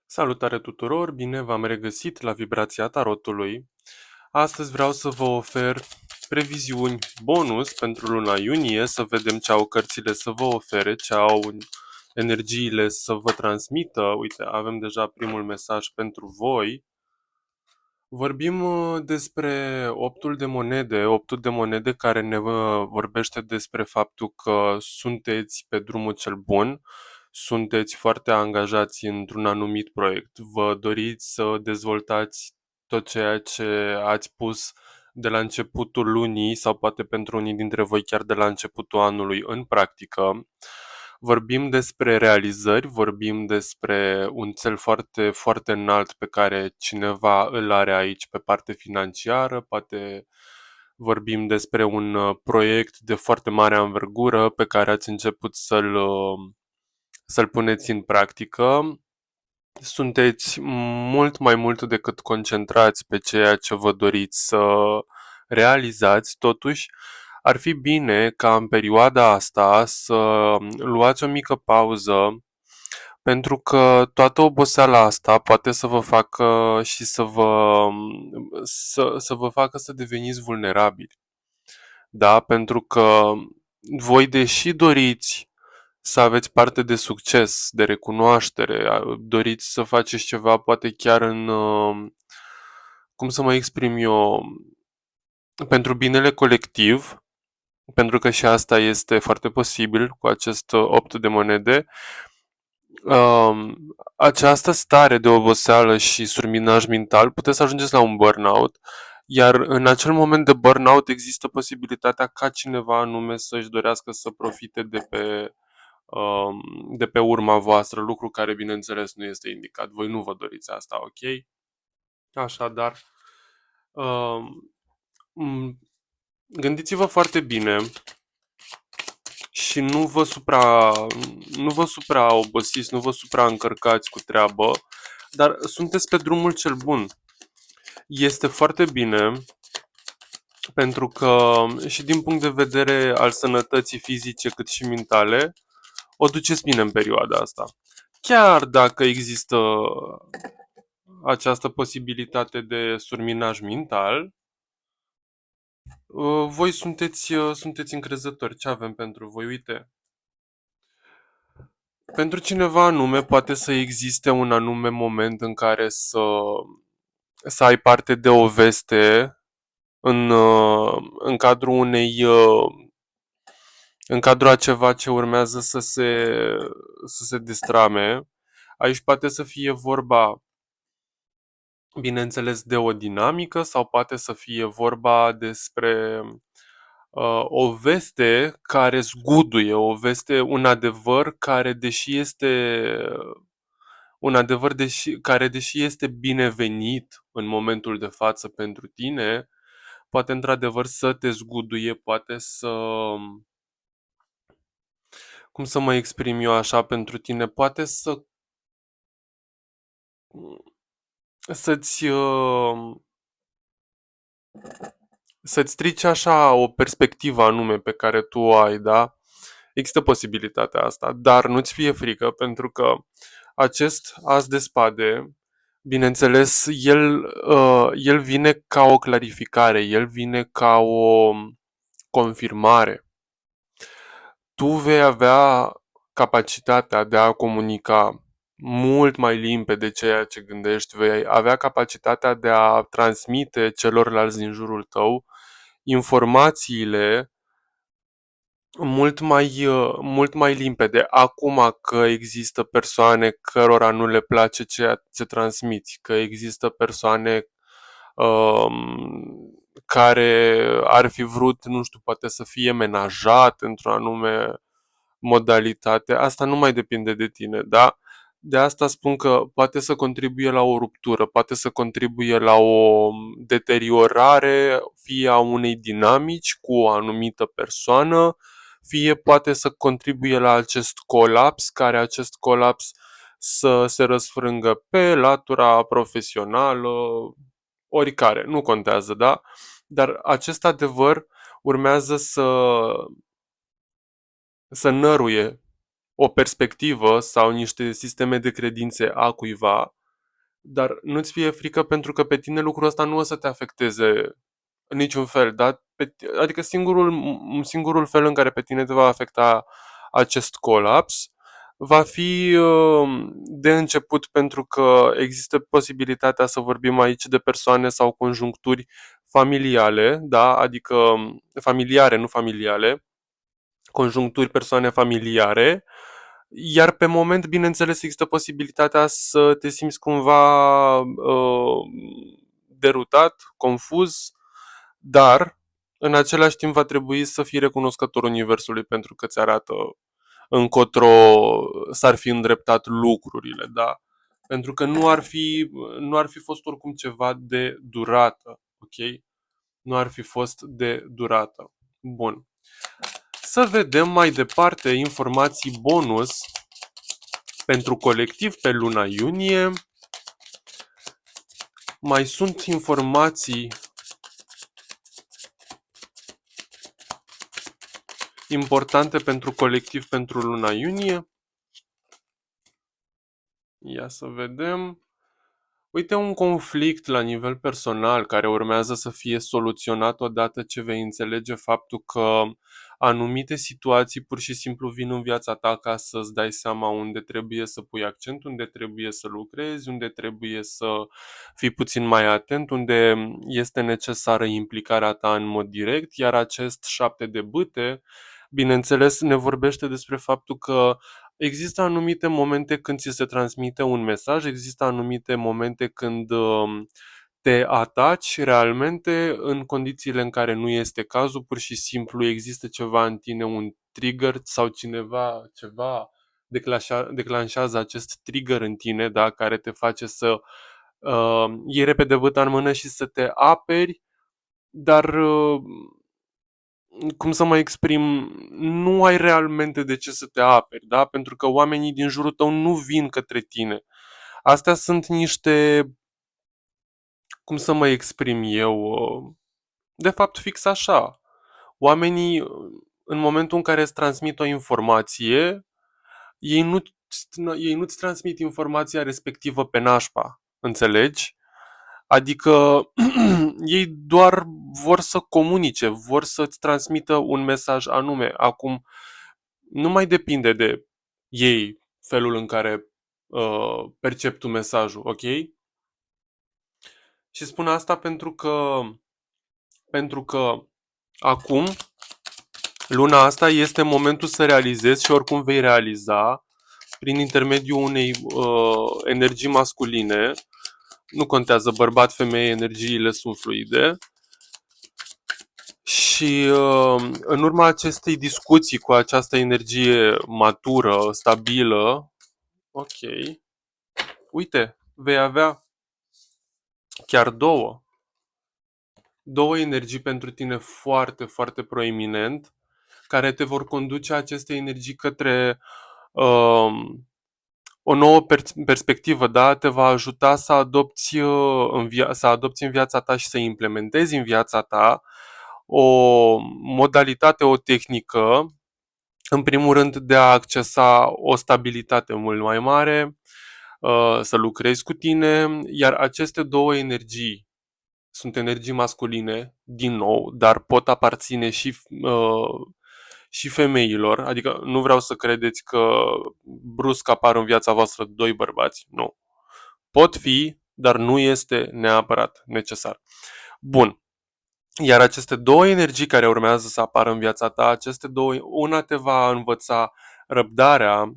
Salutare tuturor, bine v-am regăsit la Vibrația Tarotului. Astăzi vreau să vă ofer previziuni bonus pentru luna iunie, să vedem ce au cărțile să vă ofere, ce au energiile să vă transmită. Uite, avem deja primul mesaj pentru voi. Vorbim despre optul de monede care ne vorbește despre faptul că sunteți pe drumul cel bun, sunteți foarte angajați într-un anumit proiect, vă doriți să dezvoltați tot ceea ce ați pus de la începutul lunii sau poate pentru unii dintre voi chiar de la începutul anului în practică. Vorbim despre realizări, vorbim despre un cel foarte, foarte înalt pe care cineva îl are aici pe parte financiară, poate vorbim despre un proiect de foarte mare anvergură pe care ați început să-l puneți în practică. Sunteți mult mai mult decât concentrați pe ceea ce vă doriți să realizați, totuși ar fi bine ca în perioada asta să luați o mică pauză pentru că toată oboseala asta poate să vă facă și să vă facă să deveniți vulnerabili. Da? Pentru că voi, deși doriți să aveți parte de succes, de recunoaștere, doriți să faceți ceva poate chiar cum să mă exprim eu, pentru binele colectiv, pentru că și asta este foarte posibil cu acest 8 de monede. Această stare de oboseală și surminaj mental puteți să ajungeți la un burnout, iar în acel moment de burnout există posibilitatea ca cineva anume să-și dorească să profite um, de pe urma voastră, lucru care bineînțeles nu este indicat. Voi nu vă doriți asta, ok? Așadar, um, gândiți-vă foarte bine și nu vă supra obosiți, nu vă supra încărcați cu treabă, dar sunteți pe drumul cel bun. Este foarte bine pentru că și din punct de vedere al sănătății fizice cât și mentale, o duceți bine în perioada asta. Chiar dacă există această posibilitate de surminaj mental, voi sunteți încrezători. Ce avem pentru voi? Uite, pentru cineva anume poate să existe un anume moment în care să ai parte de o veste în cadrul în cadrul a ceva ce urmează să se destrame. Aici poate să fie vorba, bineînțeles, de o dinamică sau poate să fie vorba despre o veste care zguduie, o veste, un adevăr care deși este binevenit în momentul de față pentru tine, poate într-adevăr să te zguduie, poate cum să mă exprim eu așa pentru tine, poate să-ți, să-ți strice așa o perspectivă anume pe care tu o ai, da? Există posibilitatea asta, dar nu-ți fie frică pentru că acest as de spade, bineînțeles, el vine ca o clarificare, el vine ca o confirmare. Tu vei avea capacitatea de a comunica mult mai limpede ceea ce gândești, vei avea capacitatea de a transmite celorlalți din jurul tău informațiile mult mai limpede. Acum că există persoane cărora nu le place ceea ce transmiți, că există persoane care ar fi vrut, nu știu, poate să fie menajat într-o anume modalitate, asta nu mai depinde de tine, da? De asta spun că poate să contribuie la o ruptură, poate să contribuie la o deteriorare fie a unei dinamici cu o anumită persoană, fie poate să contribuie la acest colaps, care acest colaps să se răsfrângă pe latura profesională, oricare, nu contează, da? Dar acest adevăr urmează să năruie o perspectivă sau niște sisteme de credințe a cuiva Dar nu-ți fie frică pentru că pe tine lucrul ăsta nu o să te afecteze în niciun fel, da? Adică singurul fel în care pe tine te va afecta acest colaps va fi de început pentru că există posibilitatea să vorbim aici de persoane sau conjuncturi familiale, da? Adică familiare, nu familiale, conjuncturi, persoane familiare, iar pe moment, bineînțeles, există posibilitatea să te simți cumva derutat, confuz, dar în același timp va trebui să fii recunoscător Universului pentru că îți arată încotro s-ar fi îndreptat lucrurile, da? Pentru că nu ar fi fost oricum ceva de durată, ok? Nu ar fi fost de durată. Bun. Să vedem mai departe informații bonus pentru colectiv pe luna iunie. Mai sunt informații importante pentru colectiv pentru luna iunie. Ia să vedem. Uite un conflict la nivel personal care urmează să fie soluționat odată ce vei înțelege faptul că anumite situații pur și simplu vin în viața ta ca să-ți dai seama unde trebuie să pui accent, unde trebuie să lucrezi, unde trebuie să fii puțin mai atent, unde este necesară implicarea ta în mod direct, iar acest 7 de bâte, bineînțeles, ne vorbește despre faptul că există anumite momente când ți se transmite un mesaj, există anumite momente când te ataci realmente în condițiile în care nu este cazul, pur și simplu există ceva în tine, un trigger sau ceva declanșează acest trigger în tine, da, care te face să iei repede băta în mână și să te aperi, dar cum să mă exprim, nu ai realmente de ce să te aperi, da? Pentru că oamenii din jurul tău nu vin către tine. Astea sunt niște, cum să mă exprim eu, de fapt fix așa. Oamenii, în momentul în care îți transmit o informație, ei nu, ei nu-ți transmit informația respectivă pe nașpa, înțelegi? Adică ei doar vor să comunice, vor să-ți transmită un mesaj anume. Acum, nu mai depinde de ei felul în care percep tu mesajul, ok? Și spun asta pentru că acum, luna asta este momentul să realizezi și oricum vei realiza prin intermediul unei energii masculine, nu contează bărbat, femeie, energiile sunt fluide. Și în urma acestei discuții cu această energie matură, stabilă, ok, uite, vei avea chiar două energii pentru tine foarte, foarte proeminent, care te vor conduce aceste energii către o nouă perspectivă, da? Te va ajuta să adopți în viața ta și să implementezi în viața ta o modalitate, o tehnică, în primul rând de a accesa o stabilitate mult mai mare, să lucrezi cu tine, iar aceste două energii sunt energii masculine, din nou, dar pot aparține și femeilor, adică nu vreau să credeți că brusc apar în viața voastră doi bărbați, nu. Pot fi, dar nu este neapărat necesar. Bun. Iar aceste două energii care urmează să apară în viața ta, aceste două, una te va învăța răbdarea,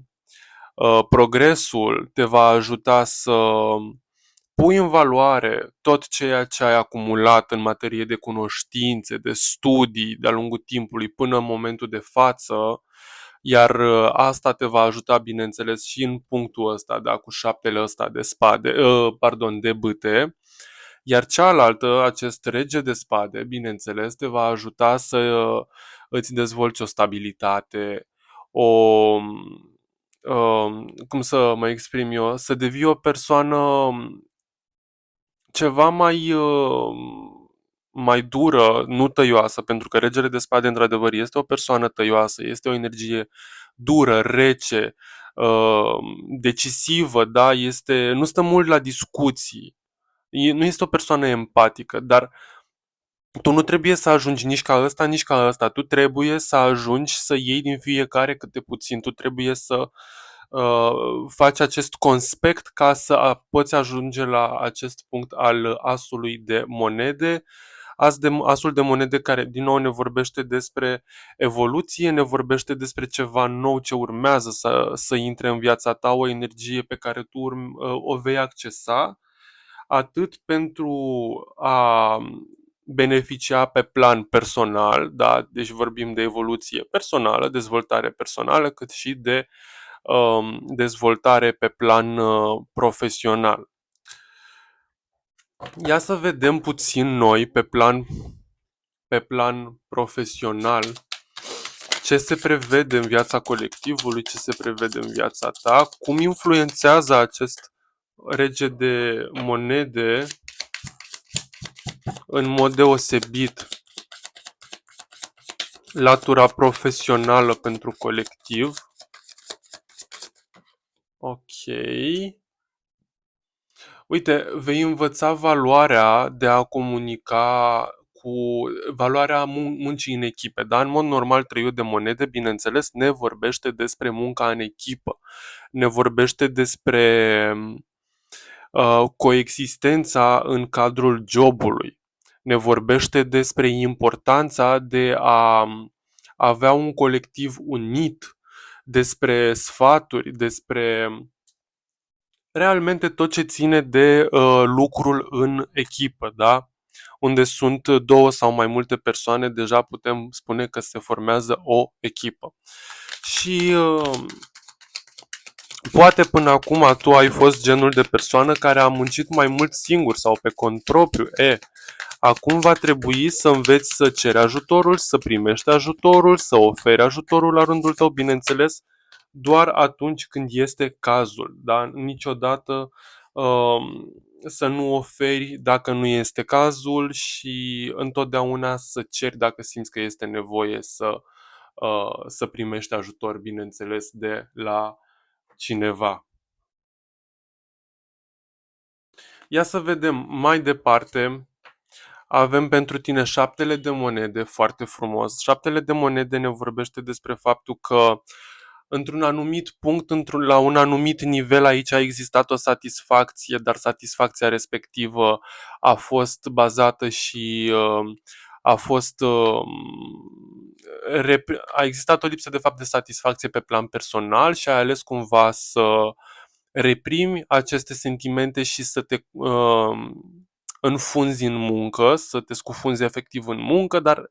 progresul, te va ajuta să pui în valoare tot ceea ce ai acumulat în materie de cunoștințe, de studii de-a lungul timpului până în momentul de față, iar asta te va ajuta, bineînțeles, și în punctul ăsta, da, cu șaptele ăsta de spade, de bâte, iar cealaltă, acest rege de spade, bineînțeles, te va ajuta să îți dezvolți o stabilitate, o, cum să mă exprim eu, să devii o persoană ceva mai dură, nu tăioasă, pentru că regele de spade într-adevăr este o persoană tăioasă, este o energie dură, rece, decisivă, da? Nu stă mult la discuții. Nu este o persoană empatică, dar tu nu trebuie să ajungi nici ca ăsta, nici ca ăsta. Tu trebuie să ajungi să iei din fiecare câte puțin. Tu trebuie să uh, faci acest conspect ca să poți ajunge la acest punct al asului de monede. Asul de monede care din nou ne vorbește despre evoluție, ne vorbește despre ceva nou ce urmează să intre în viața ta, o energie pe care tu o vei accesa atât pentru a beneficia pe plan personal, da? Deci vorbim de evoluție personală, dezvoltare personală, cât și de dezvoltare pe plan profesional. Ia să vedem puțin noi pe plan profesional ce se prevede în viața colectivului, ce se prevede în viața ta, cum influențează acest rege de monede în mod deosebit latura profesională pentru colectiv. Ok. Uite, vei învăța valoarea de a comunica cu valoarea muncii în echipe. Da? În mod normal, trăiul de monede, bineînțeles, ne vorbește despre munca în echipă. Ne vorbește despre coexistența în cadrul jobului. Ne vorbește despre importanța de a avea un colectiv unit, despre sfaturi, despre realmente tot ce ține de lucrul în echipă, da? Unde sunt două sau mai multe persoane, deja putem spune că se formează o echipă. Și poate până acum tu ai fost genul de persoană care a muncit mai mult singur sau pe cont propriu. Acum va trebui să înveți să ceri ajutorul, să primești ajutorul, să oferi ajutorul la rândul tău, bineînțeles, doar atunci când este cazul. Da? Niciodată să nu oferi dacă nu este cazul și întotdeauna să ceri dacă simți că este nevoie să primești ajutor, bineînțeles, de la cineva. Ia să vedem mai departe. Avem pentru tine șaptele de monede, foarte frumos. Șaptele de monede ne vorbește despre faptul că într-un anumit punct, la un anumit nivel aici a existat o satisfacție, dar satisfacția respectivă a fost bazată și a fost a existat o lipsă de fapt de satisfacție pe plan personal și ai ales cumva să reprimi aceste sentimente și să te înfunzi în muncă, să te scufunzi efectiv în muncă, dar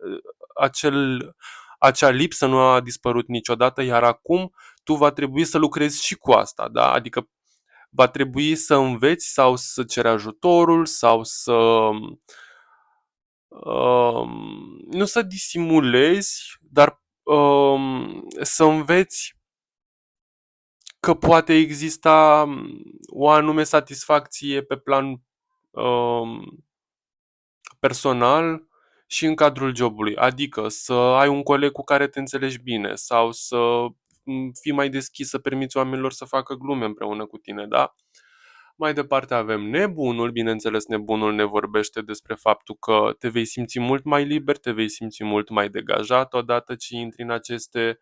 acea lipsă nu a dispărut niciodată, iar acum tu va trebui să lucrezi și cu asta, da? Adică va trebui să înveți sau să ceri ajutorul sau nu să disimulezi, dar să înveți că poate exista o anume satisfacție pe plan personal și în cadrul jobului. Adică să ai un coleg cu care te înțelegi bine sau să fii mai deschis, să permiți oamenilor să facă glume împreună cu tine, da? Mai departe avem nebunul, bineînțeles nebunul ne vorbește despre faptul că te vei simți mult mai liber, te vei simți mult mai degajat odată ce intri în aceste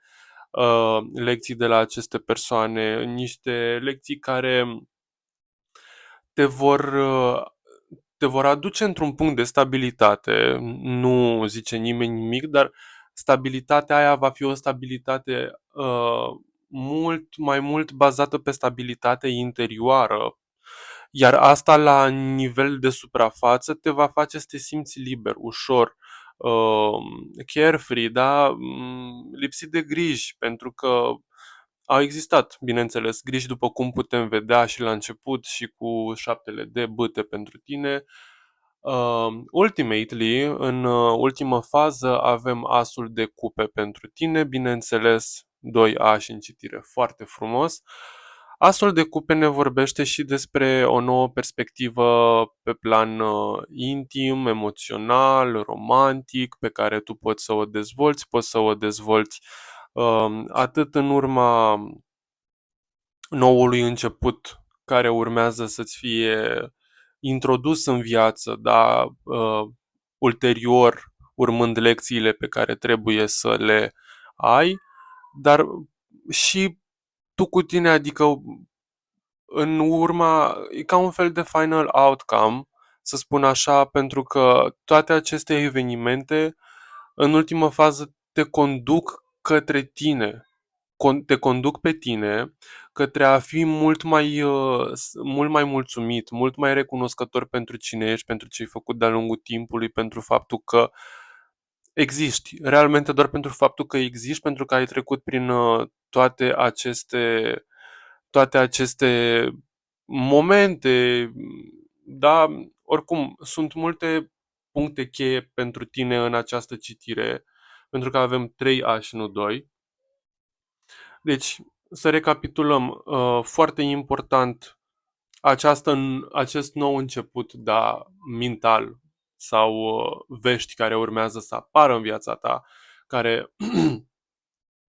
lecții de la aceste persoane, niște lecții care te vor, uh, te vor aduce într-un punct de stabilitate. Nu zice nimeni nimic, dar stabilitatea aia va fi o stabilitate mult mai mult bazată pe stabilitate interioară. Iar asta la nivel de suprafață te va face să te simți liber, ușor, carefree, da? Lipsit de griji, pentru că au existat, bineînțeles, griji după cum putem vedea și la început și cu șaptele de bâte pentru tine. Ultimately, în ultimă fază, avem asul de cupe pentru tine, bineînțeles, 2 ași în citire, foarte frumos. Asul de cupe ne vorbește și despre o nouă perspectivă pe plan intim, emoțional, romantic, pe care tu poți să o dezvolți atât în urma noului început care urmează să-ți fie introdus în viață, da, ulterior urmând lecțiile pe care trebuie să le ai, dar și tu cu tine, adică în urma, e ca un fel de final outcome, să spun așa, pentru că toate aceste evenimente, în ultimă fază, te conduc către tine, te conduc pe tine către a fi mult mai mulțumit, mult mai recunoscător pentru cine ești, pentru ce ai făcut de-a lungul timpului, pentru faptul că existi, realmente doar pentru faptul că existi, pentru că ai trecut prin toate aceste momente, da, oricum, sunt multe puncte cheie pentru tine în această citire, pentru că avem 3 A și nu 2. Deci, să recapitulăm, foarte important acest nou început, da, mental sau vești care urmează să apară în viața ta, care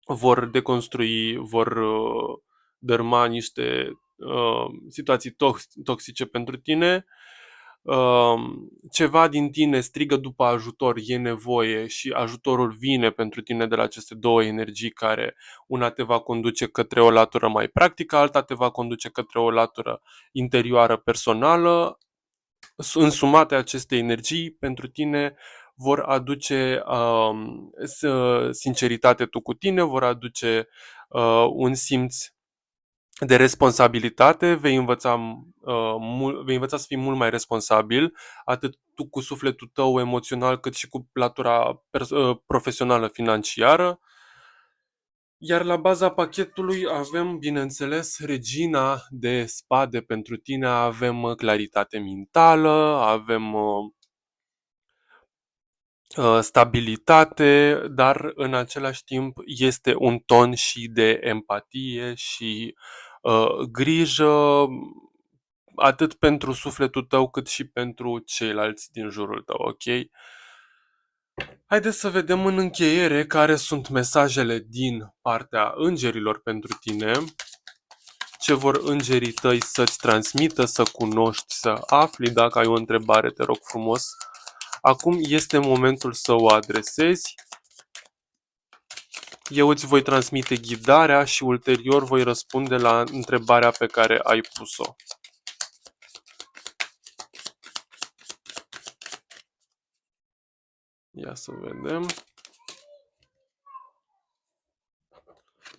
vor deconstrui, vor dărma niște situații toxice pentru tine. Ceva din tine strigă după ajutor, e nevoie și ajutorul vine pentru tine de la aceste două energii care una te va conduce către o latură mai practică, alta te va conduce către o latură interioară personală. Însumate aceste energii pentru tine vor aduce sinceritate tu cu tine, vor aduce un simț de responsabilitate, vei învăța să fii mult mai responsabil, atât tu cu sufletul tău emoțional, cât și cu latura profesională financiară. Iar la baza pachetului avem, bineînțeles, regina de spade pentru tine, avem claritate mentală, avem stabilitate, dar în același timp este un ton și de empatie și grijă atât pentru sufletul tău cât și pentru ceilalți din jurul tău, ok? Haideți să vedem în încheiere care sunt mesajele din partea îngerilor pentru tine, ce vor îngerii tăi să-ți transmită, să cunoști, să afli. Dacă ai o întrebare, te rog frumos, acum este momentul să o adresezi. Eu îți voi transmite ghidarea și ulterior voi răspunde la întrebarea pe care ai pus-o. Ia să vedem.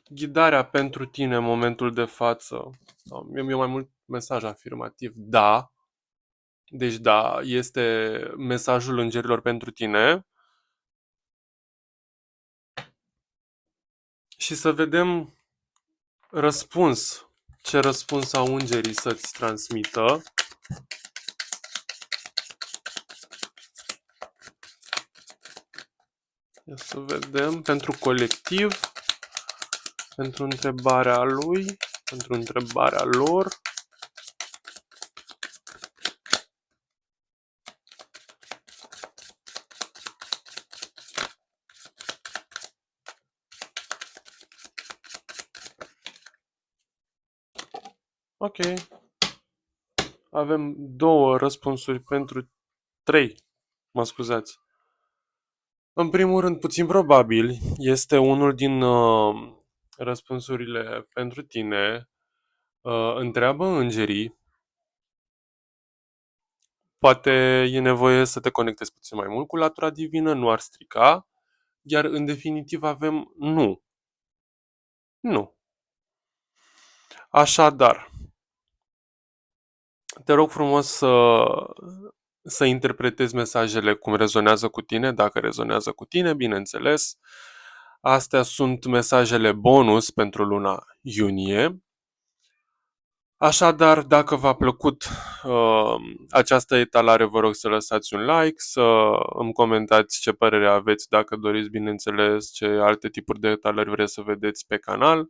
Ghidarea pentru tine în momentul de față. Eu mai mult mesaj afirmativ. Da. Deci da, este mesajul îngerilor pentru tine. Și să vedem răspuns. Ce răspuns au îngerii să-ți transmită. Ia să vedem pentru colectiv, pentru întrebarea lui, pentru întrebarea lor. Ok. Avem două răspunsuri pentru trei. Mă scuzați. În primul rând, puțin probabil, este unul din răspunsurile pentru tine. Întreabă îngerii. Poate e nevoie să te conectezi puțin mai mult cu latura divină, nu ar strica. Iar în definitiv avem nu. Nu. Așadar, te rog frumos să interpretezi mesajele cum rezonează cu tine, dacă rezonează cu tine, bineînțeles. Astea sunt mesajele bonus pentru luna iunie. Așadar, dacă v-a plăcut uh, această etalare, vă rog să lăsați un like, să îmi comentați ce părere aveți, dacă doriți, bineînțeles, ce alte tipuri de etalări vreți să vedeți pe canal.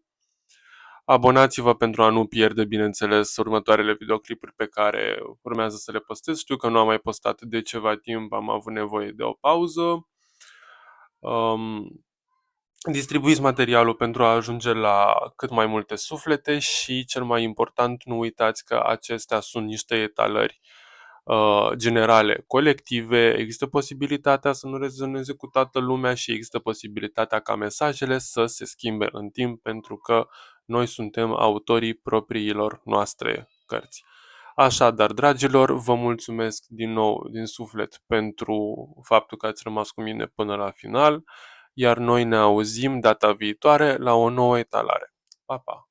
Abonați-vă pentru a nu pierde, bineînțeles, următoarele videoclipuri pe care urmează să le postez. Știu că nu am mai postat de ceva timp, am avut nevoie de o pauză. Um, Distribuiți materialul pentru a ajunge la cât mai multe suflete și, cel mai important, nu uitați că acestea sunt niște etalări generale colective, există posibilitatea să nu rezoneze cu toată lumea și există posibilitatea ca mesajele să se schimbe în timp pentru că noi suntem autorii propriilor noastre cărți. Așadar, dragilor, vă mulțumesc din nou din suflet pentru faptul că ați rămas cu mine până la final, iar noi ne auzim data viitoare la o nouă etalare. Pa, pa!